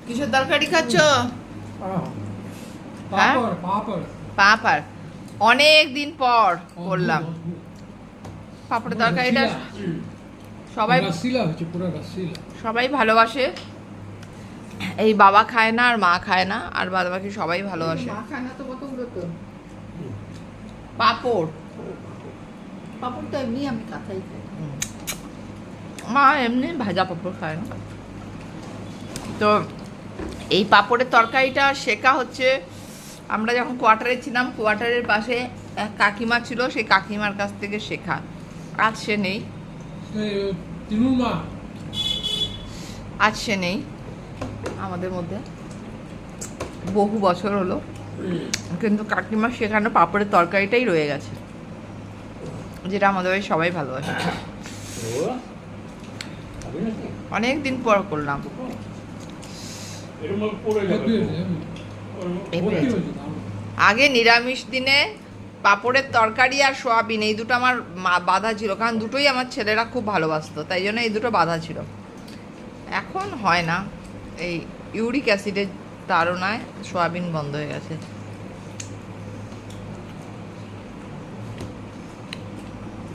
কিসের তরকারি খাচ্ছ? হ্যাঁ পাঁপড়। অনেক দিন পর করলাম পাঁপড়ের তরকারিটা। সবাই সবাই ভালোবাসে। এই বাবা খায় না আর মা খায় না, আর বাদ বাকি সবাই ভালোবাসে। পাঁপড় পাপড় তো এমনি আমি কাঁথাই খাই। মা এমনি ভাজা পাঁপড় খায় না। তো এই পাঁপড়ের তরকারিটা শেখা হচ্ছে, আমরা যখন কোয়ার্টারে ছিলাম, কোয়ার্টারের পাশে এক কাকিমা ছিল, সেই কাকিমার কাছ থেকে শেখা। আজ সে নেই, আজ সে নেই আমাদের মধ্যে, বহু বছর হলো, কিন্তু কাকিমার শেখানো পাঁপড়ের তরকারিটাই রয়ে গেছে, যেটা আমাদের বাড়ি সবাই ভালোবাসে। অনেক দিন পর করলাম। আগে নিরামিষ দিনে পাঁপড়ের তরকারি আর সোয়াবিন, এই দুটো আমার বাধা ছিল, কারণ দুটোই আমার ছেলেরা খুব ভালোবাসতো, তাই জন্য এই দুটো বাধা ছিল। এখন হয় না, এই ইউরিক অ্যাসিডের তাড়নায় সোয়াবিন বন্ধ হয়ে গেছে।